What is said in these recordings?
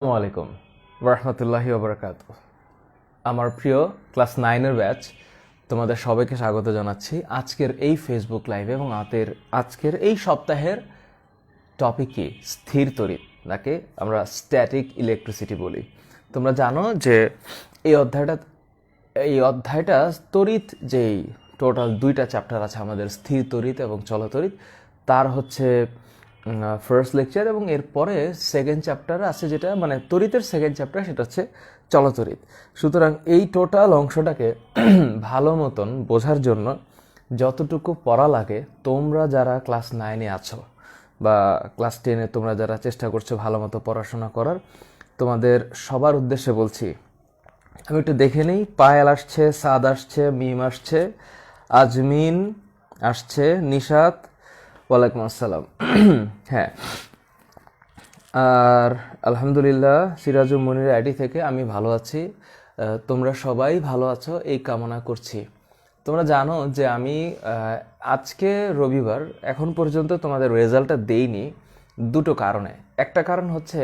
আসসালামু আলাইকুম ওরহমতুল্লাহি ওবরাকাতুহ। আমার প্রিয় ক্লাস 9-এর ব্যাচ, তোমাদের সবাইকে স্বাগত জানাচ্ছি আজকের এই ফেসবুক লাইভে এবং আজকের এই সপ্তাহের টপিক কি স্থির তড়িৎ, যাকে আমরা স্ট্যাটিক ইলেকট্রিসিটি বলি। তোমরা জানো যে এই অধ্যায়টা তড়িৎ, যেই টোটাল 2টা চ্যাপ্টার আছে আমাদের, স্থির তড়িৎ এবং চলতড়িৎ, তার হচ্ছে ফার্স্ট লেকচার, এবং এরপরে সেকেন্ড চ্যাপ্টার আছে যেটা মানে তড়িতের সেকেন্ড চ্যাপ্টার, সেটা হচ্ছে চলতড়িৎ। সুতরাং এই টোটাল অংশটাকে ভালো মতন বোঝার জন্য যতটুকু পড়া লাগে, তোমরা যারা ক্লাস 9-এ আছো বা ক্লাস 10-এ তোমরা যারা চেষ্টা করছো ভালো মতো পড়াশোনা করার, তোমাদের সবার উদ্দেশ্যে বলছি। আমি একটু দেখে নিই, পায়েল আসছে, সাদ আসছে, মিম আসছে, আজমিন আসছে, নিশাত, ওয়ালাইকুম আসসালাম। হ্যাঁ, আর আলহামদুলিল্লাহ সিরাজুল মনির আইডি থেকে আমি ভালো আছি। তোমরা সবাই ভালো আছো এই কামনা করছি। তোমরা জানো যে আমি আজকে রবিবার, এখন পর্যন্ত তোমাদের রেজাল্টটা দেইনি দুটো কারণে। একটা কারণ হচ্ছে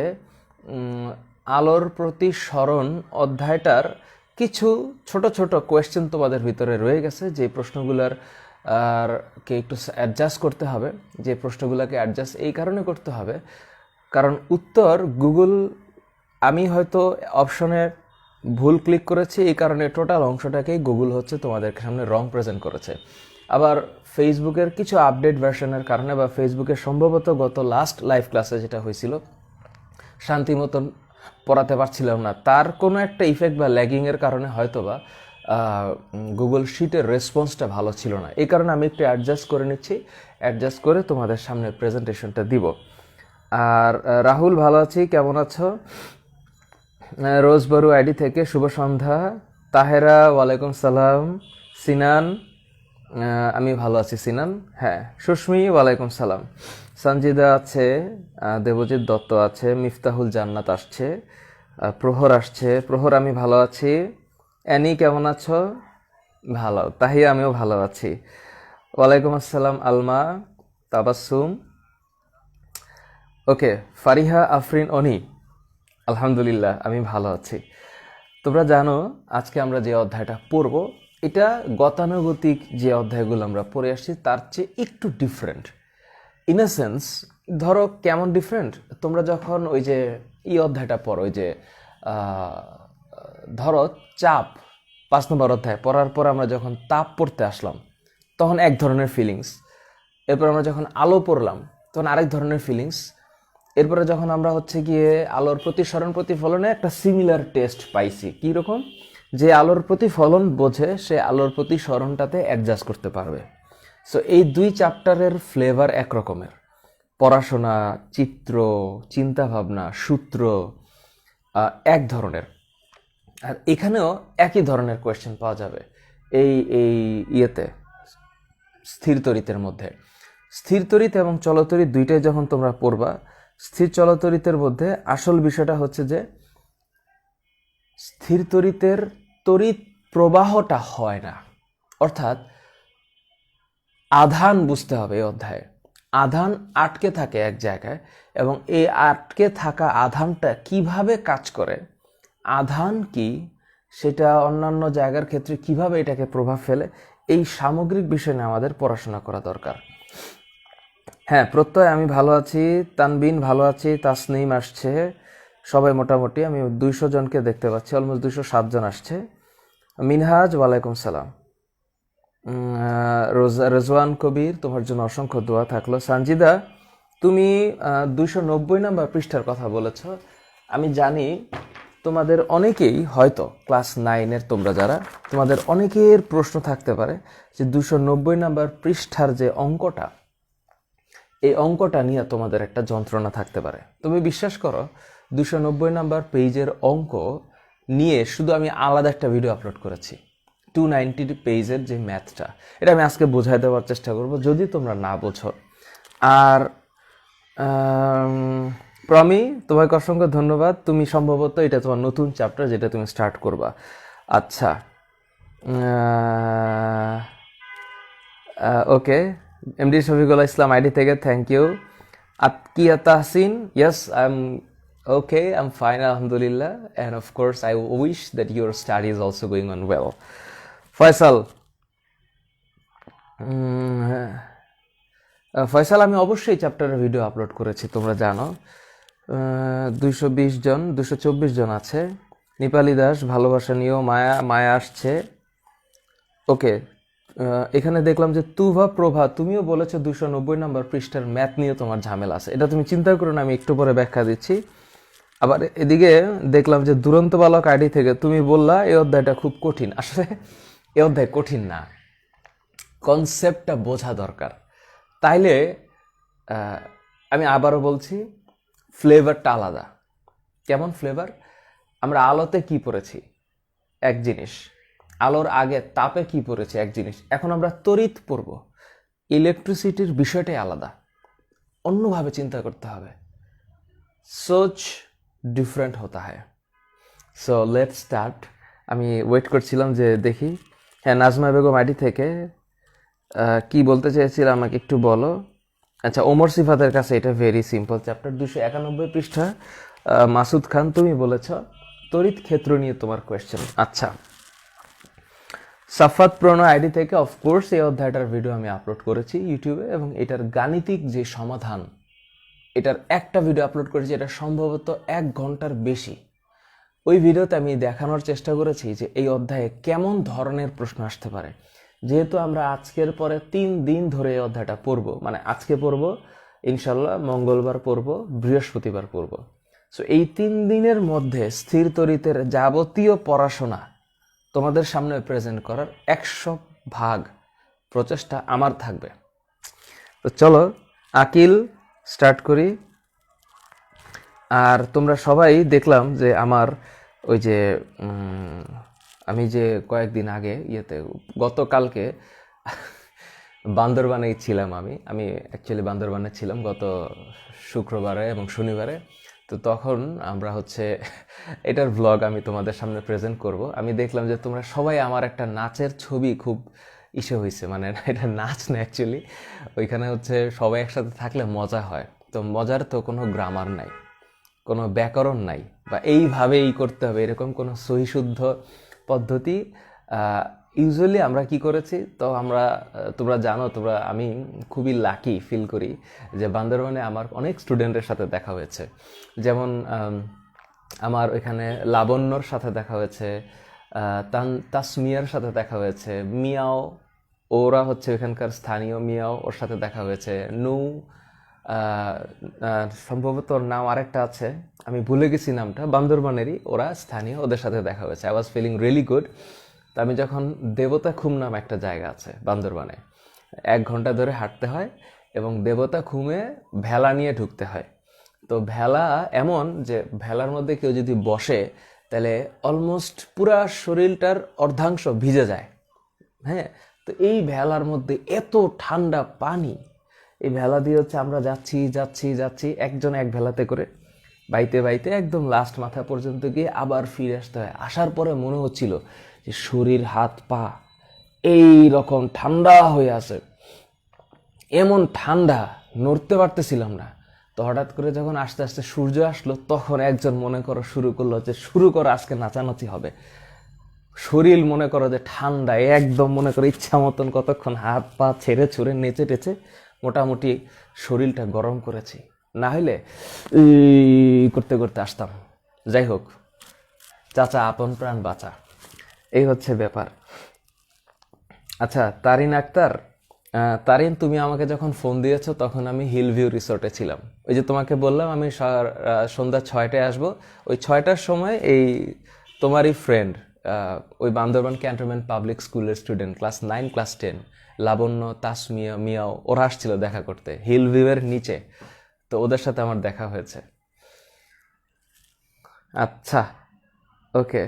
আলোর প্রতি স্মরণ অধ্যায়টার কিছু ছোট ছোট কোয়েশ্চেন তোমাদের ভিতরে রয়ে গেছে, যে প্রশ্নগুলোর আর কে একটু অ্যাডজাস্ট করতে হবে। যে প্রশ্নগুলোকে অ্যাডজাস্ট এই কারণে করতে হবে কারণ উত্তর গুগল, আমি হয়তো অপশনে ভুল ক্লিক করেছি, এই কারণে টোটাল অংশটাকেই গুগল হচ্ছে তোমাদের সামনে রং প্রেজেন্ট করেছে। আবার ফেসবুকের কিছু আপডেট ভার্সনের কারণে, বা ফেসবুকে সম্ভবত গত লাস্ট লাইভ ক্লাসে যেটা হয়েছিল শান্তি মতন পড়াতে পারছিলাম না, তার কোনো একটা ইফেক্ট বা ল্যাগিংয়ের কারণে হয়তো বা গুগল শিটের রেসপন্সটা ভালো ছিল না। এই কারণে আমি একটু অ্যাডজাস্ট করে নিচ্ছি, অ্যাডজাস্ট করে তোমাদের সামনে প্রেজেন্টেশনটা দিব। আর রাহুল, ভালো আছি, কেমন আছো? রোজবারু আইডি থেকে শুভ সন্ধ্যা। তাহেরা, ওয়ালাইকুম সালাম। সিনান, আমি ভালো আছি সিনান। হ্যাঁ, সুস্মি, ওয়ালাইকুম সালাম। সঞ্জিদা আছে, দেবজিৎ দত্ত আছে, মিফতাহুল জান্নাত আসছে, প্রহর আসছে। প্রহর, আমি ভালো আছি। অ্যানি, কেমন আছো? ভালো। তাহিয়া, আমিও ভালো আছি। ওয়ালাইকুম আসসালাম আলমা, তাবাসসুম। ওকে, ফারিহা আফরিন অনি, আলহামদুলিল্লাহ আমি ভালো আছি। তোমরা জানো আজকে আমরা যে অধ্যায়টা পড়ব, এটা গতানুগতিক যে অধ্যায়গুলো আমরা পড়ে আসছি তার চেয়ে একটু ডিফারেন্ট। ইন এ সেন্স, ধরো কেমন ডিফারেন্ট, তোমরা যখন ওই যে এই অধ্যায়টা পড়ো, ওই যে ধরো চাপ 5 নম্বর অধ্যায় পড়ার পর আমরা যখন তাপ পড়তে আসলাম তখন এক ধরনের ফিলিংস, এরপর আমরা যখন আলো পড়লাম তখন আরেক ধরনের ফিলিংস, এরপরে যখন আমরা হচ্ছে গিয়ে আলোর প্রতিসরণ প্রতিফলনে একটা সিমিলার টেস্ট পাইছি। কীরকম? যে আলোর প্রতিফলন বোঝে সে আলোর প্রতিসরণটাতে অ্যাডজাস্ট করতে পারবে। সো এই 2 চ্যাপ্টারের ফ্লেভার এক রকমের, পড়াশোনা, চিত্র, চিন্তাভাবনা, সূত্র এক ধরনের। আর এখানেও একই ধরনের কোয়েশ্চেন পাওয়া যাবে এই এই ইয়েতে, স্থির তড়িতের মধ্যে। স্থির তড়িৎ এবং চলতড়িৎ দুইটাই যখন তোমরা পড়বা, স্থির চলতড়িতের মধ্যে আসল বিষয়টা হচ্ছে যে স্থির তড়িতের তড়িৎ প্রবাহটা হয় না, অর্থাৎ আধান বুঝতে হবে। এই অধ্যায়ে আধান আটকে থাকে এক জায়গায়, এবং এই আটকে থাকা আধানটা কিভাবে কাজ করে, আধান কি, সেটা অন্যান্য জায়গার ক্ষেত্রে কিভাবে এটাকে প্রভাব ফেলে, এই সামগ্রিক বিষয় নিয়ে আমাদের পড়াশোনা করা দরকার। হ্যাঁ, প্রত্যয়, আমি ভালো আছি। তানবিন, ভালো আছি। তাসনিম আসছে, সবাই মোটামুটি আমি 200 জনকে দেখতে পাচ্ছি, অলমোস্ট 207 জন আসছে। মিনহাজ, ওয়ালাইকুম সালাম। রেজওয়ান কবির, তোমার জন্য অসংখ্য দোয়া থাকলো। সঞ্জিদা, তুমি 290 নম্বর পৃষ্ঠার কথা বলেছ। আমি জানি তোমাদের অনেকেই হয়তো ক্লাস 9-এর তোমরা যারা, তোমাদের অনেকের প্রশ্ন থাকতে পারে যে 290 নম্বর পৃষ্ঠার যে অঙ্কটা, এই অঙ্কটা নিয়ে তোমাদের একটা যন্ত্রণা থাকতে পারে। তুমি বিশ্বাস করো, 290 নম্বর পেজের অঙ্ক নিয়ে শুধু আমি আলাদা একটা ভিডিও আপলোড করেছি। 290 পেজের যে ম্যাথটা, এটা আমি আজকে বোঝাই দেওয়ার চেষ্টা করব যদি তোমরা না বোঝো। আর প্রমি, তোমাকে অসংখ্য ধন্যবাদ। তুমি সম্ভবত এটা তোমার নতুন চ্যাপ্টার যেটা তুমি স্টার্ট করবা। আচ্ছা, okay, MD Shafiqul Islam ID থেকে thank you. Atkia Tahsin, yes, I am Okay, I'm fine, Alhamdulillah. And of course, I wish that your study is also going on well. Faisal, Faisal, আমি অবশ্যই চ্যাপ্টারের ভিডিও আপলোড করেছি, তোমরা জানো। 220 জন, 224 জন আছে। নেপালি দাস, ভালোবাসা নিয়েও মায়া, মায়া আসছে। ওকে, এখানে দেখলাম যে তুভা প্রভা, তুমিও বলেছো 290 নম্বর পৃষ্ঠার ম্যাথ নিয়ে তোমার ঝামেলা আছে। এটা তুমি চিন্তা করো না, আমি একটু পরে ব্যাখ্যা দিচ্ছি। আবার এদিকে দেখলাম যে দুরন্ত বালক আইডি থেকে তুমি বললা এই অধ্যায়টা খুব কঠিন। আসলে এই অধ্যায় কঠিন না, কনসেপ্টটা বোঝা দরকার। তাইলে আমি আবারও বলছি, ফ্লেভারটা আলাদা। কেমন ফ্লেভার? আমরা আলোতে কি পড়েছি এক জিনিস, আলোর আগে তাপে কি পড়েছি এক জিনিস, এখন আমরা তড়িৎ পড়ব। ইলেকট্রিসিটির বিষয়টাই আলাদা, অন্যভাবে চিন্তা করতে হবে। সোচ ডিফারেন্ট হতা হয়। So let start. আমি ওয়েট করছিলাম যে দেখি। হ্যাঁ, নাজমা বেগম আইডি থেকে কি বলতে চেয়েছিল আমাকে একটু বলো। আচ্ছা, ওমর সিফাতের কাছে এটা ভেরি সিম্পল চ্যাপ্টার, 291 পৃষ্ঠা। মাসুদ খান, তুমি বলেছ তড়িৎ ক্ষেত্র নিয়ে তোমার কোয়েশ্চেন। আচ্ছা, সাফাত প্রণয় আইডি থেকে অফকোর্স এই অধ্যায়টার ভিডিও আমি আপলোড করেছি ইউটিউবে, এবং এটার গাণিতিক যে সমাধান, এটার একটা ভিডিও আপলোড করেছি, এটা সম্ভবত 1 ঘন্টার বেশি। ওই ভিডিওতে আমি দেখানোর চেষ্টা করেছি যে এই অধ্যায়ে কেমন ধরনের প্রশ্ন আসতে পারে। যেহেতু আমরা আজকের পরে 3 দিন ধরে এই অধ্যায়টা পড়ব, মানে আজকে পড়ব, ইনশাল্লাহ মঙ্গলবার পড়ব, বৃহস্পতিবার পড়ব। সো এই 3 দিনের মধ্যে স্থির তড়িতের যাবতীয় পড়াশোনা তোমাদের সামনে প্রেজেন্ট করার 100% প্রচেষ্টা আমার থাকবে। তো চলো আকিল, স্টার্ট করি। আর তোমরা সবাই দেখলাম যে আমার ওই যে আমি যে কয়েকদিন আগে গতকালকে বান্দরবানেই ছিলাম। আমি অ্যাকচুয়ালি বান্দরবানে ছিলাম গত শুক্রবারে এবং শনিবারে। তো তখন আমরা এটার ভ্লগ আমি তোমাদের সামনে প্রেজেন্ট করব। আমি দেখলাম যে তোমরা সবাই আমার একটা নাচের ছবি খুব ইসে হয়েছে, মানে এটা নাচ না অ্যাকচুয়ালি, ওইখানে সবাই একসাথে থাকলে মজা হয়। তো মজার তো কোনো গ্রামার নাই, কোনো ব্যাকরণ নাই, বা এইভাবেই করতে হবে এরকম কোনো সহিশুদ্ধ পদ্ধতি। ইউজুয়ালি আমরা কি করেছি, তো তোমরা জানো, আমি খুবই লাকি ফিল করি যে বান্দরবানে আমার অনেক স্টুডেন্টের সাথে দেখা হয়েছে। যেমন আমার ওইখানে লাবণ্যর সাথে দেখা হয়েছে, তাসমিয়ার সাথে দেখা হয়েছে, মিয়াও, ওরা ওখানকার স্থানীয় মিয়াও, ওর সাথে দেখা হয়েছে, নৌ, সম্ভবত ওর নাম আরেকটা আছে, আমি ভুলে গেছি নামটা, বান্দরবানেরই, ওরা স্থানীয়, ওদের সাথে দেখা হয়েছে। I was feeling really good. তো আমি যখন দেবতা খুম নাম একটা জায়গা আছে বান্দরবানে, 1 ঘন্টা ধরে হাঁটতে হয় এবং দেবতা খুমে ভেলা নিয়ে ঢুকতে হয়। তো ভেলা এমন যে ভেলার মধ্যে কেউ যদি বসে তাহলে অলমোস্ট পুরা শরীরটার অর্ধাংশ ভিজে যায়। হ্যাঁ, তো এই ভেলার মধ্যে এত ঠান্ডা পানি, এই ভেলা দিয়ে আমরা যাচ্ছি যাচ্ছি যাচ্ছি, একজন এক ভেলাতে করে বাইতে বাইতে একদম লাস্ট মাথা পর্যন্ত গিয়ে আবার ফিরে আসতে হয়। আসার পরে মনে হচ্ছিল যে শরীর, হাত পা এই রকম ঠান্ডা হয়ে আছে, এমন ঠান্ডা, নড়তে পারতেছিলাম না। তো হঠাৎ করে যখন আস্তে আস্তে সূর্য আসলো, তখন একজন মনে করো শুরু করলো যে শুরু করো, আজকে নাচানাচি হবে। শরীর মনে করো যে ঠান্ডা, একদম মনে করো ইচ্ছা মতন কতক্ষণ হাত পা ছেড়ে ছুড়ে নেচে টেচে মোটামুটি শরীরটা গরম করেছি, না হইলে করতে করতে আসতাম। যাই হোক, চাচা আপন প্রাণ বাঁচা, এই ব্যাপার। আচ্ছা, তারিন আক্তার, তারিন, তুমি আমাকে যখন ফোন দিয়েছো তখন আমি হিল ভিউ রিসোর্টে ছিলাম। ওই যে তোমাকে বললাম আমি সন্ধ্যা 6টায় আসবো, ওই 6টার সময় এই তোমারই ফ্রেন্ড, ওই বান্দরবান ক্যান্টনমেন্ট পাবলিক স্কুলের স্টুডেন্ট, ক্লাস 9 ক্লাস 10, লাবণ্য, তাসমিয়া, মিয়াও, ওরা আসছিল দেখা করতে হিল ভিউয়ের নিচে। তো ওদের সাথে আমার দেখা হয়েছে। আচ্ছা, ওকে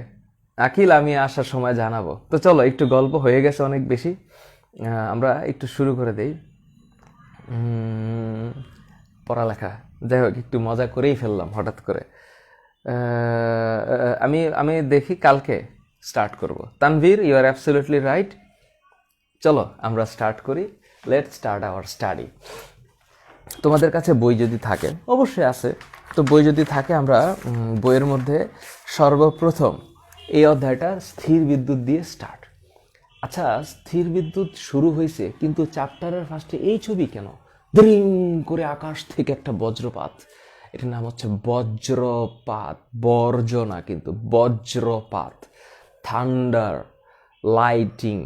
আকিল, আমি আসার সময় জানাবো। তো চলো, একটু গল্প হয়ে গেছে অনেক বেশি, আমরা একটু শুরু করে দেই। পড়ালেখা, যাই হোক, একটু মজা করেই ফেললাম হঠাৎ করে। আমি দেখি কালকে স্টার্ট করব। Tanvir, you are absolutely right. চলো আমরা স্টার্ট করি, লেটস স্টার্ট আওয়ার স্টাডি। তোমাদের কাছে বই যদি থাকে, অবশ্যই আছে, তো বই যদি থাকে আমরা বইয়ের মধ্যে সর্বপ্রথম এই অধ্যায়টা স্থির বিদ্যুৎ দিয়ে স্টার্ট। আচ্ছা, স্থির বিদ্যুৎ শুরু হয়েছে কিন্তু চ্যাপ্টারের ফার্স্টে এই ছবি কেন? দ্রিং করে আকাশ থেকে একটা বজ্রপাত। এটার নাম হচ্ছে বজ্রপাত, বর্জ্য না কিন্তু বজ্রপাত। Thunder, lightning,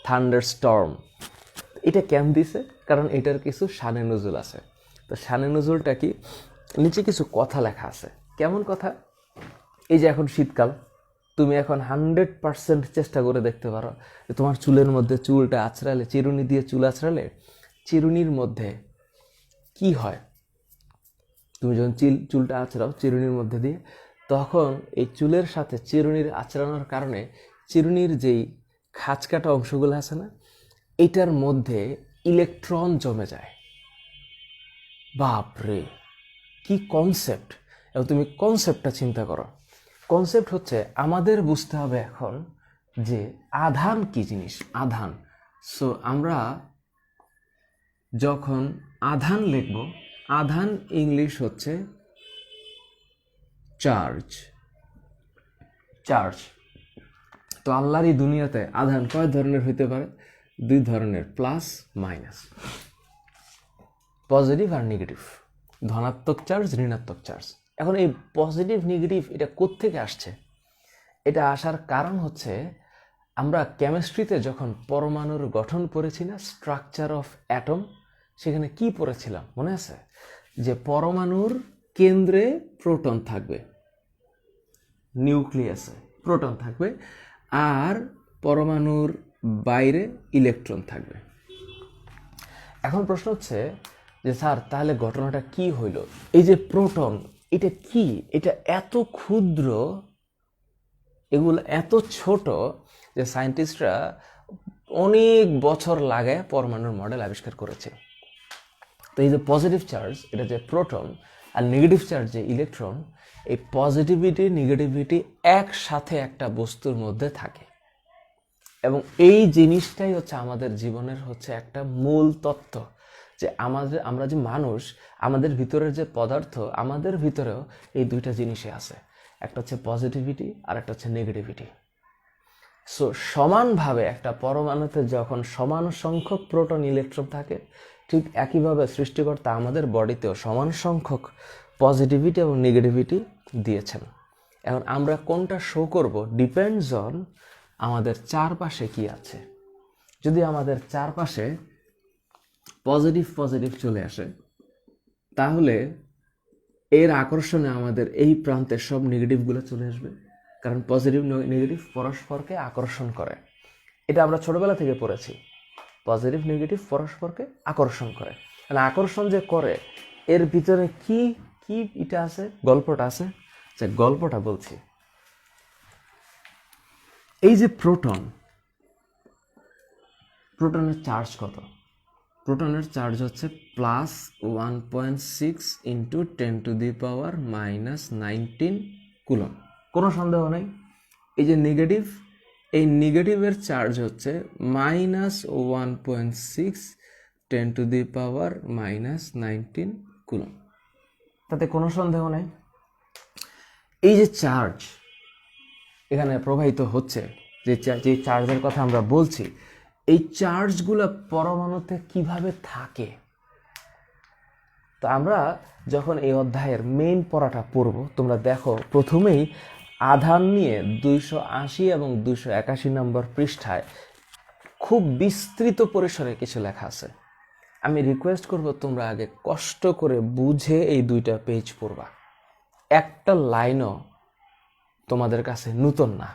thunderstorm. এটা কেন দিছে? কারণ এটার কিছু শানে নজুল আছে। তো শানে নজুলটা কি? নিচে কিছু কথা লেখা আছে। কেমন কথা? এই যে এখন শীতকাল, তুমি এখন 100% চেষ্টা করে দেখতে পারো যে তোমার চুলের মধ্যে চুলটা আঁচড়ালে, চিরুনি দিয়ে চুল আঁচড়ালে চিরুনির মধ্যে কি হয়? তুমি যখন চুলটা আঁচড়াও চিরুনির মধ্যে দিয়ে, তখন এই চুলের সাথে চিরুনির আঁচড়ানোর কারণে চিরুনির যেই খাঁচকাটা অংশগুলো আছে না, এটার মধ্যে ইলেকট্রন জমে যায়। বাপরে, কি কনসেপ্ট! এবং তুমি কনসেপ্টটা চিন্তা করো। কনসেপ্ট হচ্ছে আমাদের বুঝতে হবে এখন যে আধান কি জিনিস। আধান, সো আমরা যখন আধান লিখব, আধান ইংলিশ হচ্ছে চার্জ। চার্জ। তো আল্লাহর এই দুনিয়াতে আধান কয় ধরনের হইতে পারে? দুই ধরনের, প্লাস মাইনাস, পজিটিভ আর নেগেটিভ, ধনাত্মক চার্জ, ঋণাত্মক চার্জ। এখন এই পজিটিভ নেগেটিভ এটা কোত্থেকে আসছে? এটা আসার কারণ হচ্ছে আমরা কেমিস্ট্রিতে যখন পরমাণুর গঠন পড়েছি না, স্ট্রাকচার অফ অ্যাটম, সেখানে কি পড়েছিলাম মনে আছে? যে পরমাণুর কেন্দ্রে প্রোটন থাকবে, নিউক্লিয়াসে প্রোটন থাকবে, আর পরমাণুর বাইরে ইলেকট্রন থাকবে। এখন প্রশ্ন হচ্ছে যে স্যার তাহলে ঘটনাটা কি হইল? এই যে প্রোটন, এটা কি? এটা এত ক্ষুদ্র, এগুলো এত ছোট যে সায়েন্টিস্টরা অনেক বছর লাগায় পরমাণুর মডেল আবিষ্কার করেছে। তো এই যে পজিটিভ চার্জ, এটা যে প্রোটন, আর নেগেটিভ চার্জ যে ইলেকট্রন, এই পজিটিভিটি নেগেটিভিটি একসাথে একটা বস্তুর মধ্যে থাকে। এবং এই জিনিসটাই হচ্ছে আমাদের জীবনের হচ্ছে একটা মূল তত্ত্ব, যে আমরা যে মানুষ, আমাদের ভিতরের যে পদার্থ, আমাদের ভিতরেও এই দুইটা জিনিসই আছে। একটা হচ্ছে পজিটিভিটি আর একটা হচ্ছে নেগেটিভিটি। সো সমানভাবে একটা পরমাণুতে যখন সমান সংখ্যক প্রোটন ইলেকট্রন থাকে, ঠিক একইভাবে সৃষ্টিকর্তা আমাদের বডিতেও সমান সংখ্যক পজিটিভিটি এবং নেগেটিভিটি দিয়েছেন। এখন আমরা কোনটা শো করব ডিপেন্ডস অন আমাদের চারপাশে কি আছে। যদি আমাদের চারপাশে পজিটিভ পজিটিভ চলে আসে, তাহলে এর আকর্ষণে আমাদের এই প্রান্তের সব নেগেটিভগুলো চলে আসবে, কারণ পজিটিভ নেগেটিভ পরস্পরকে আকর্ষণ করে। এটা আমরা ছোটবেলা থেকে পড়েছি, পজিটিভ নেগেটিভ পরস্পরকে আকর্ষণ করে। মানে আকর্ষণ যে করে, এর ভিতরে কি কি এটা আছে, গল্পটা আছে, যে গল্পটা বলছি। এই যে প্রোটন, প্রোটনের চার্জ কত? প্রোটনের চার্জ হচ্ছে +1.6 × 10⁻⁻19 কুলম। কোনো সন্দেহ নেই। এই যে নেগেটিভ, এই নেগেটিভের চার্জ হচ্ছে -1.6 10⁻⁻19 কুলম। তাতে কোনো সন্দেহ নেই। এই যে চার্জ এখানে প্রবাহিত হচ্ছে, যে চার্জের কথা আমরা বলছি, এই চার্জগুলো পরমাণুতে কিভাবে থাকে? তো আমরা যখন এই অধ্যায়ের মেইন পড়াটা পড়ব, তোমরা দেখো প্রথমেই আধান নিয়ে 280 এবং 281 নম্বর পৃষ্ঠায় খুব বিস্তৃত পরিসরে কিছু লেখা আছে। আমি রিকোয়েস্ট করব তোমরা আগে কষ্ট করে বুঝে এই দুইটা পেজ পড়বা। একটা লাইনও তোমাদের কাছে নতুন না।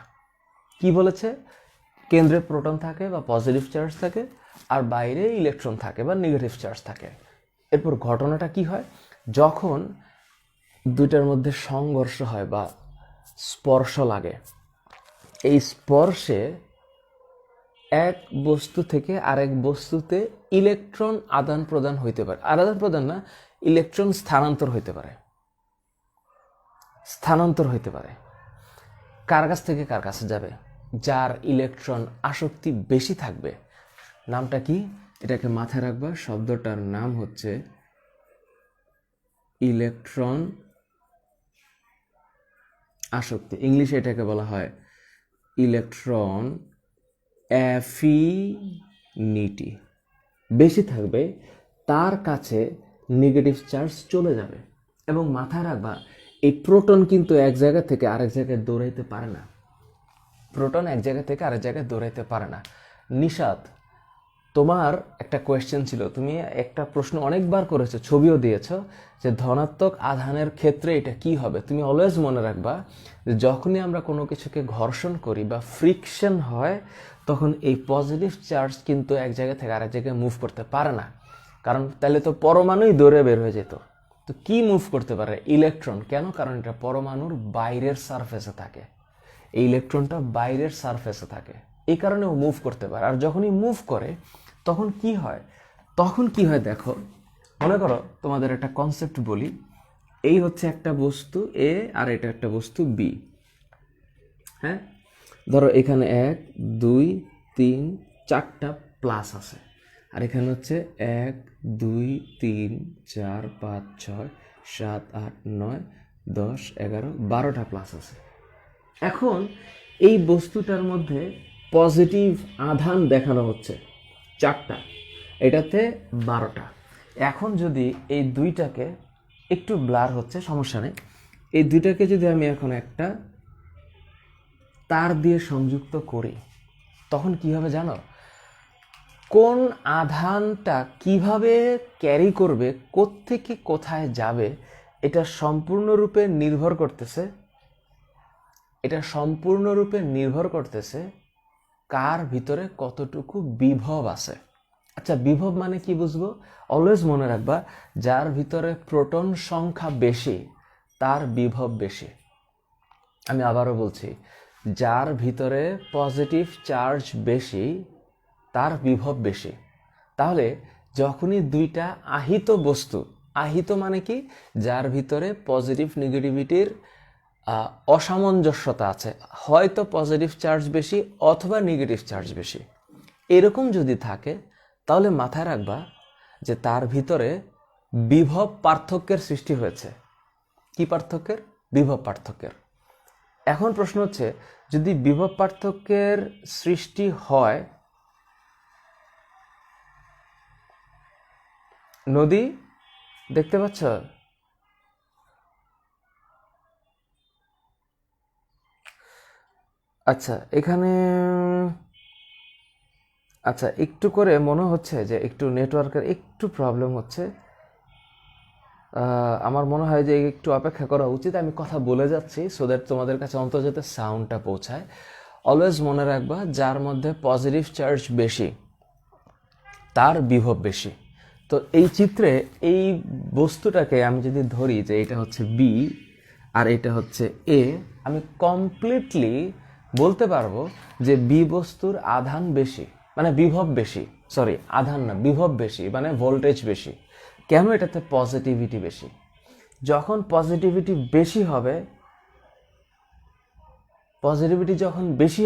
কি বলেছে? কেন্দ্রে প্রোটন থাকে বা পজিটিভ চার্জ থাকে, আর বাইরে ইলেকট্রন থাকে বা নেগেটিভ চার্জ থাকে। এরপর ঘটনাটা কি হয়? যখন দুইটার মধ্যে সংঘর্ষ হয় বা স্পর্শ লাগে, এই স্পর্শে এক বস্তু থেকে আরেক বস্তুতে ইলেকট্রন আদান প্রদান হইতে পারে। আদান প্রদান না, ইলেকট্রন স্থানান্তর হইতে পারে। স্থানান্তর হইতে পারে। কার কাছ থেকে কার কাছে যাবে? যার ইলেকট্রন আসক্তি বেশি থাকবে। নামটা কি? এটাকে মাথায় রাখবা। শব্দটার নাম হচ্ছে ইলেকট্রন আসক্তি, ইংলিশে এটাকে বলা হয় ইলেকট্রন অ্যাফিনিটি। বেশি থাকবে তার কাছে নেগেটিভ চার্জ চলে যাবে। এবং মাথায় রাখবা এই প্রোটন কিন্তু এক জায়গা থেকে আরেক জায়গায় দৌড়াইতে পারে না। প্রোটন এক জায়গা থেকে আরেক জায়গায় দৌড়াইতে পারে না। নিশাত, তোমার একটা কোয়েশ্চেন ছিল, তুমি একটা প্রশ্ন অনেকবার করেছো, ছবিও দিয়েছো, যে ধনাত্মক আধানের ক্ষেত্রে এটা কি হবে। তুমি অলওয়েজ মনে রাখবা যে যখনই আমরা কোনো কিছুকে ঘর্ষণ করি বা ফ্রিকশন হয়, তখন এই পজিটিভ চার্জ কিন্তু এক জায়গা থেকে আরেক জায়গায় মুভ করতে পারে না, কারণ তাহলে তো পরমাণুই দৌড়ে বের হয়ে যেত। তো কি মুভ করতে পারে? ইলেকট্রন। কেন? কারণ এটা পরমাণুর বাইরের সারফেসে থাকে, এই ইলেকট্রনটা বাইরের সারফেসে থাকে, এই কারণে ও মুভ করতে পারে। আর যখনই মুভ করে তখন কি হয়? দেখো, মনে করো তোমাদের একটা কনসেপ্ট বলি, এই হচ্ছে একটা বস্তু এ আর এটা একটা বস্তু বি। হ্যাঁ, ধরো এখানে 1 2 3 4টা প্লাস আছে, আর এখানে হচ্ছে 1 2 3 4 5 6 7 8 9 10 11 12টা প্লাস আছে। এখন এই বস্তুটার মধ্যে পজিটিভ আধান দেখানো হচ্ছে 4টা, এটাতে 12টা। এখন যদি এই দুইটাকে, একটু ব্লার হচ্ছে, সমস্যা নেই, এই দুইটাকে যদি আমি এখন একটা তার দিয়ে সংযুক্ত করি, তখন কি হবে জানো? কোন আধানটা কিভাবে ক্যারি করবে, কোত্থেকে কোথায় যাবে, এটা সম্পূর্ণরূপে নির্ভর করতেছে কার ভিতরে কতটুকু বিভব আছে। আচ্ছা, বিভব মানে কি বুঝবো? অলওয়েজ মনে রাখবা, যার ভিতরে প্রোটন সংখ্যা বেশি তার বিভব বেশি। আমি আবারও বলছি, যার ভিতরে পজিটিভ চার্জ বেশি তার বিভব বেশি। তাহলে যখনই দুইটা আহিত বস্তু, আহিত মানে কি? যার ভিতরে পজিটিভ নেগেটিভিটির অসামঞ্জস্যতা আছে, হয়তো পজিটিভ চার্জ বেশি অথবা নেগেটিভ চার্জ বেশি, এরকম যদি থাকে, তাহলে মাথায় রাখবা যে তার ভিতরে বিভব পার্থক্যের সৃষ্টি হয়েছে। কি পার্থক্যের? বিভব পার্থক্যের। এখন প্রশ্ন হচ্ছে, যদি বিভব পার্থক্যের সৃষ্টি হয়, নদী দেখতে পাচ্ছ? আচ্ছা, এখানে আচ্ছা একটু করে মনে হচ্ছে যে একটু নেটওয়ার্কের একটু প্রবলেম হচ্ছে। আমার মনে হয় যে একটু অপেক্ষা করা উচিত। আমি কথা বলে যাচ্ছি সো দ্যাট তোমাদের কাছে অন্তত যাতে সাউন্ডটা পৌঁছায়। অলওয়েজ মনে রাখবা, যার মধ্যে পজিটিভ চার্জ বেশি তার বিভব বেশি। তো এই চিত্রে এই বস্তুটাকে আমি যদি ধরি যে এটা হচ্ছে বি আর এটা হচ্ছে এ, আমি কমপ্লিটলি বলতে পারবো যে বি বস্তুর আধান বেশি, মানে বিভব বেশি, সরি আধান না, বিভব বেশি মানে ভোল্টেজ বেশি। কেন? এটাতে পজিটিভিটি বেশি। যখন পজিটিভিটি বেশি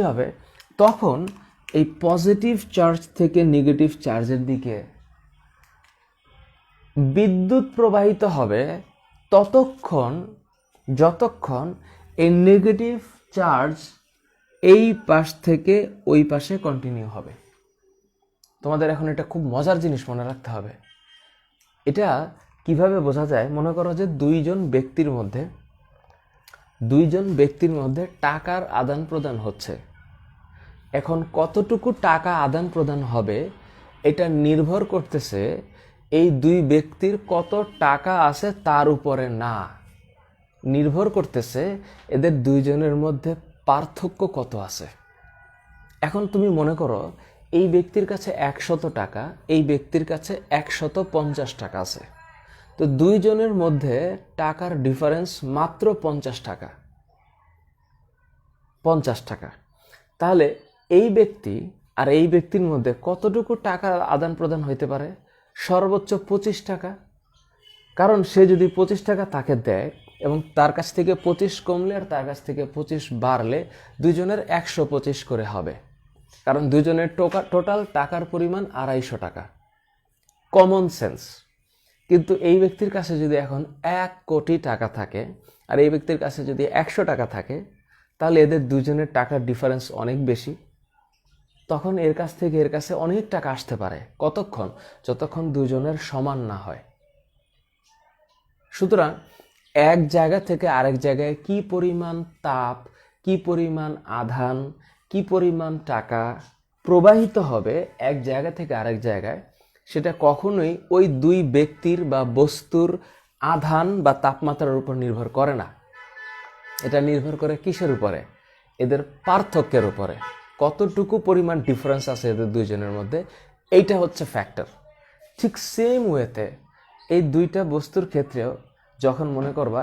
হবে তখন এই পজিটিভ চার্জ থেকে নেগেটিভ চার্জের দিকে বিদ্যুৎ প্রবাহিত হবে যতক্ষণ এই নেগেটিভ চার্জ এই পাশ থেকে ওই পাশে কন্টিনিউ হবে। তোমাদের এখন এটা খুব মজার জিনিস মনে রাখতে হবে। এটা কিভাবে বোঝা যায়? মনে করো যে দুইজন ব্যক্তির মধ্যে টাকার আদান প্রদান হচ্ছে। এখন কতটুকু টাকা আদান প্রদান হবে এটা নির্ভর করতেছে এই দুই ব্যক্তির কত টাকা আছে তার উপরে না, নির্ভর করতেছে এদের দুইজনের মধ্যে পার্থক্য কত আছে। এখন তুমি মনে করো এই ব্যক্তির কাছে 100 টাকা, এই ব্যক্তির কাছে 150 টাকা আছে, তো দুইজনের মধ্যে টাকার ডিফারেন্স মাত্র 50 টাকা। তাহলে এই ব্যক্তি আর এই ব্যক্তির মধ্যে কতটুকু টাকা আদান প্রদান হইতে পারে? সর্বোচ্চ 25 টাকা। কারণ সে যদি 25 টাকা তাকে দেয় এবং তার কাছ থেকে 25 কমলে আর তার কাছ থেকে 25 বাড়লে দুইজনের 125 করে হবে, কারণ দুইজনের টোটাল টাকার পরিমাণ 250 টাকা। Common sense. কিন্তু এই ব্যক্তির কাছে যদি এখন 1 কোটি টাকা থাকে আর এই ব্যক্তির কাছে যদি 100 টাকা থাকে, তাহলে এদের দুজনের টাকার ডিফারেন্স অনেক বেশি। তখন এর কাছ থেকে এর কাছে অনেক টাকা আসতে পারে। কতক্ষণ? যতক্ষণ দুজনের সমান না হয়। সুতরাং এক জায়গা থেকে আরেক জায়গায় কি পরিমাণ তাপ, কি পরিমাণ আধান, কি পরিমাণ টাকা প্রবাহিত হবে এক জায়গা থেকে আরেক জায়গায়, সেটা কখনোই ওই দুই ব্যক্তির বা বস্তুর আধান বা তাপমাত্রার উপর নির্ভর করে না। এটা নির্ভর করে কিসের উপরে? এদের পার্থক্যের উপরে। কতটুকু পরিমাণ ডিফারেন্স আছে এদের দুইজনের মধ্যে, এইটা হচ্ছে ফ্যাক্টর। ঠিক সেম ওয়েতে এই দুইটা বস্তুর ক্ষেত্রেও যখন মনে করবা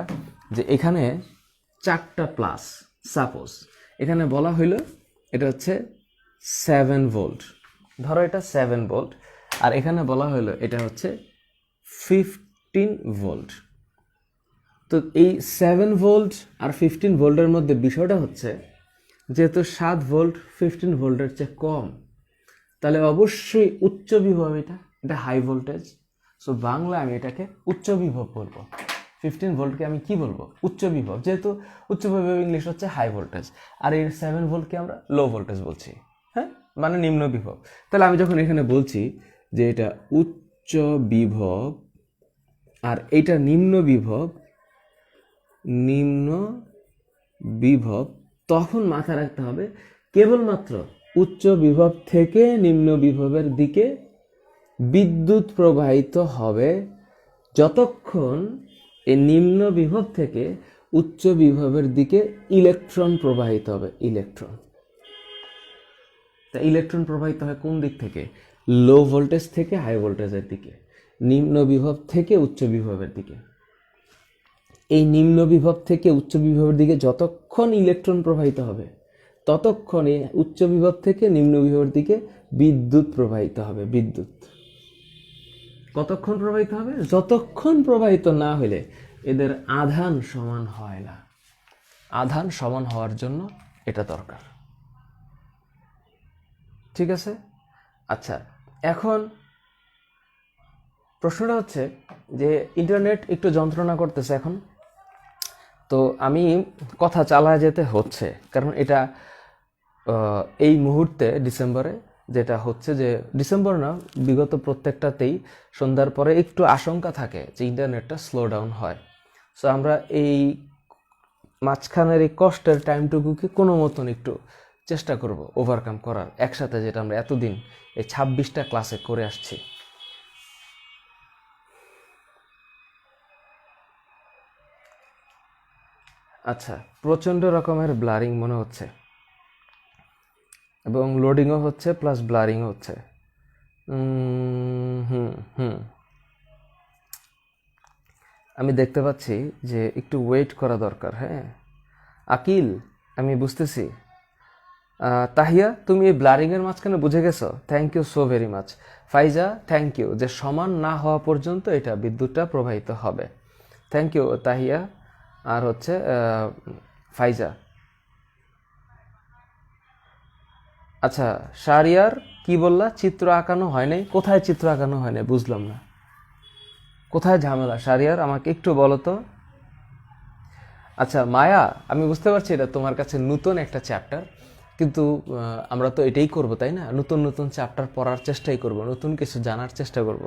যে এখানে 4টা প্লাস, সাপোজ এখানে বলা হইলো এটা হচ্ছে 7 ভোল্ট, ধরো এটা 7 ভোল্ট, আর এখানে বলা হইলো এটা হচ্ছে 15 ভোল্ট। তো এই 7 ভোল্ট আর 15 ভোল্টের মধ্যে বিষয়টা হচ্ছে, যেহেতু 7 ভোল্ট 15 ভোল্টের চেয়ে কম, তাহলে অবশ্যই উচ্চ বিভব, এটা হাই ভোল্টেজ। সো বাংলা আমি এটাকে উচ্চ বিভব বলবো। 15 ভোল্টকে আমি কি বলবো? উচ্চ বিভব, যেহেতু উচ্চ বিভব ইংলিশ হচ্ছে হাই ভোল্টেজ, আর এই 7 ভোল্টকে আমরা লো ভোল্টেজ বলছি, হ্যাঁ, মানে নিম্ন বিভব। তাহলে আমি যখন এখানে বলছি যে এটা উচ্চ বিভব আর এটা নিম্ন বিভব, তখন মাথায় রাখতে হবে কেবলমাত্র উচ্চ বিভব থেকে নিম্ন বিভবের দিকে বিদ্যুৎ প্রবাহিত হবে যতক্ষণ এই নিম্ন বিভব থেকে উচ্চ বিভবের দিকে ইলেকট্রন প্রবাহিত হবে। তা ইলেকট্রন প্রবাহিত হয় কোন দিক থেকে? লো ভোল্টেজ থেকে হাই ভোল্টেজের দিকে, নিম্ন বিভব থেকে উচ্চ বিভবের দিকে। এই নিম্ন বিভব থেকে উচ্চ বিভবের দিকে যতক্ষণ ইলেকট্রন প্রবাহিত হবে, ততক্ষণ এই উচ্চ বিভব থেকে নিম্ন বিভবের দিকে বিদ্যুৎ প্রবাহিত হবে। বিদ্যুৎ কতক্ষণ প্রবাহিত হবে? যতক্ষণ প্রবাহিত না হলে এদের আধান সমান হয় না। আধান সমান হওয়ার জন্য এটা দরকার। ঠিক আছে? আচ্ছা, এখন প্রশ্নটা হচ্ছে যে ইন্টারনেট একটু যন্ত্রণা করতেছে এখন, তো আমি কথা চালায় যেতে হচ্ছে, কারণ এটা এই মুহূর্তে ডিসেম্বরে যেটা হচ্ছে, যে ডিসেম্বর না, বিগত প্রত্যেকটাতেই সন্ধ্যার পরে একটু আশঙ্কা থাকে যে ইন্টারনেটটা স্লো ডাউন হয়। সো আমরা এই মাঝখানের এই কষ্টের টাইমটুকুকে কোনো মতন একটু চেষ্টা করব ওভারকাম করার, একসাথে, যেটা আমরা এতদিন এই 26টা ক্লাসে করে আসছি। আচ্ছা, প্রচণ্ড রকমের ব্লারিং মনে হচ্ছে, এবং লোডিংও হচ্ছে প্লাস ব্লারিংও হচ্ছে। আমি দেখতে পাচ্ছি যে একটু ওয়েট করা দরকার। হ্যাঁ আকিল, আমি বুঝতেছি। তাহিয়া, তুমি এই ব্লারিংয়ের মাঝখানে বুঝে গেছো, thank you so very much. Faiza, thank you, যে সমান না হওয়া পর্যন্ত এটা বিদ্যুৎটা প্রবাহিত হবে। Thank you Tahiya. আর হচ্ছে ফাইজা। আচ্ছা শাহরিয়ার, কি বললা? চিত্র আঁকানো হয় নাই? কোথায় চিত্র আঁকানো হয় নাই? বুঝলাম না, কোথায় ঝামেলা শাহরিয়ার, আমাকে একটু বলো তো। আচ্ছা মায়া, আমি বুঝতে পারছি এটা তোমার কাছে নতুন একটা চ্যাপ্টার, কিন্তু আমরা তো এটাই করব, তাই না? নতুন নতুন চ্যাপ্টার পড়ার চেষ্টাই করব, নতুন কিছু জানার চেষ্টা করব।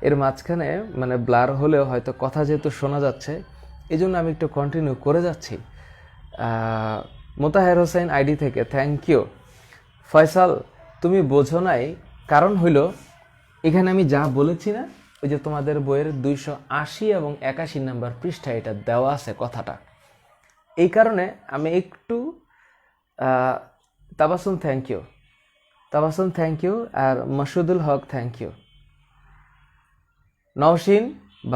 এর মাঝখানে মানে ব্লার হলেও হয়তো কথা যেহেতু শোনা যাচ্ছে, এই জন্য আমি একটু কন্টিনিউ করে যাচ্ছি। মোতাহের হোসেন আইডি থেকে থ্যাংক ইউ। ফয়সাল, তুমি বোঝো নাই, কারণ হইল এখানে আমি যা বলেছি না, ওই যে তোমাদের বইয়ের 280 এবং 81 নাম্বার পৃষ্ঠায় এটা দেওয়া আছে কথাটা, এই কারণে আমি একটু Tabassum thank you, Tabassum thank you, আর মাসুদুল হক থ্যাংক ইউ। নওশিন,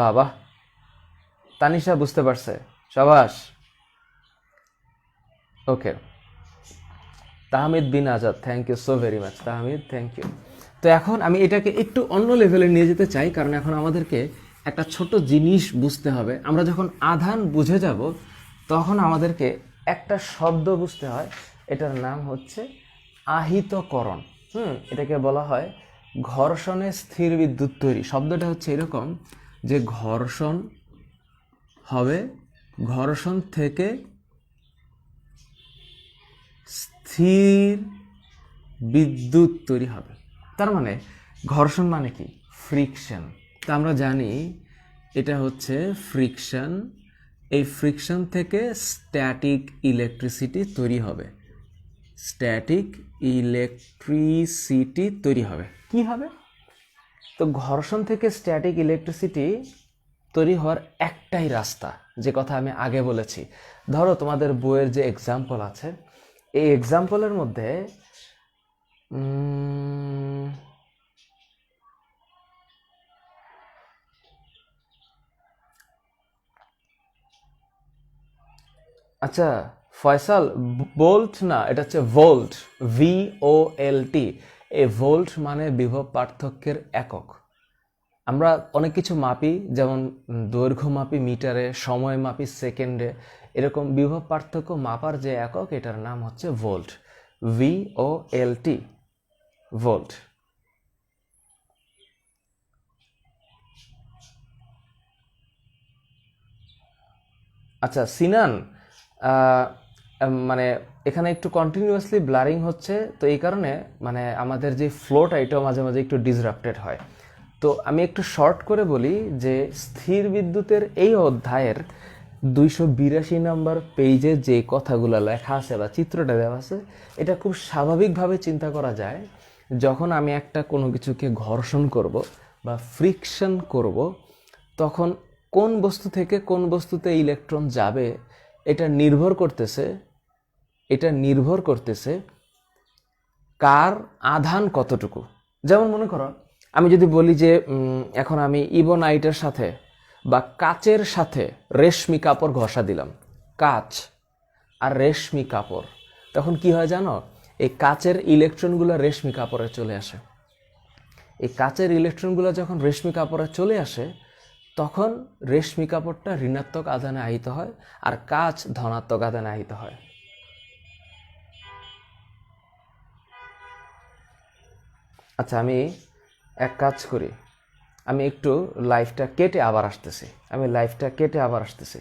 বাবা, তানিশা বুঝতে পারছে, সাবাস, okay. Tahmid bin Azad, thank you so very much Tahmid, thank you. তো এখন আমি এটাকে একটু অন্য লেভেলে নিয়ে যেতে চাই, কারণ এখন আমাদেরকে একটা ছোট জিনিস বুঝতে হবে। আমরা যখন আধান বুঝে যাব, তখন আমাদেরকে একটা শব্দ বুঝতে হয়, এটার নাম হচ্ছে আহিতকরণ। এটাকে বলা হয় ঘর্ষণে স্থির বিদ্যুৎ তৈরি। শব্দটা হচ্ছে এরকম যে ঘর্ষণ হবে, ঘর্ষণ থেকে স্থির বিদ্যুৎ তৈরি হবে। তার মানে ঘর্ষণ মানে কি? ফ্রিকশন। তা আমরা জানি এটা হচ্ছে ফ্রিকশন। এই ফ্রিকশন থেকে স্ট্যাটিক ইলেকট্রিসিটি তৈরি হবে। স্ট্যাটিক ইলেকট্রিসিটি তৈরি হবে। কি হবে? তো ঘর্ষণ থেকে স্ট্যাটিক ইলেকট্রিসিটি তৈরি হওয়ার একটাই রাস্তা, যে কথা আমি আগে বলেছি। ধরো তোমাদের বইয়ের যে এক্সাম্পল আছে, এই এক্সাম্পলের মধ্যে আচ্ছা ফয়সাল, ভোল্ট না, এটা হচ্ছে ভোল্ট, VOLT। এই ভোল্ট মানে বিভব পার্থক্যের একক। আমরা অনেক কিছু মাপি, যেমন দৈর্ঘ্য মাপি মিটারে, সময় মাপি সেকেন্ডে। এরকম বিভব পার্থক্য মাপার যে একক, এটার নাম হচ্ছে ভোল্ট, VOLT, ভোল্ট। আচ্ছা সিনান, মানে এখানে একটু কন্টিনিউয়াসলি ব্লারিং হচ্ছে, তো এই কারণে মানে আমাদের যে ফ্লোটা এটাও মাঝে মাঝে একটু ডিসরাপ্টেড হয়। তো আমি একটু শর্ট করে বলি যে স্থির বিদ্যুতের এই অধ্যায়ের 282 নম্বর পেজে যে কথাগুলো লেখা আছে বা চিত্রটা দেওয়া আছে, এটা খুব স্বাভাবিকভাবে চিন্তা করা যায়। যখন আমি একটা কোনো কিছুকে ঘর্ষণ করব বা ফ্রিকশন করব, তখন কোন বস্তু থেকে কোন বস্তুতে ইলেকট্রন যাবে এটা নির্ভর করতেছে কার আধান কতটুকু। যেমন মনে করো আমি যদি বলি যে এখন আমি ইবোনাইটের সাথে বা কাচের সাথে রেশমি কাপড় ঘষা দিলাম, কাচ আর রেশমি কাপড়, তখন কি হয় জানো? এই কাচের ইলেকট্রনগুলো রেশমি কাপড়ে চলে আসে। এই কাচের ইলেকট্রনগুলো যখন রেশমি কাপড়ে চলে আসে, তখন রেশমি কাপড়টা ঋণাত্মক আধানে আহিত হয় আর কাচ ধনাত্মক আধানে আহিত হয়। আচ্ছা আমি এক কাজ করি, আমি একটু লাইভটা কেটে আবার আসতেছি।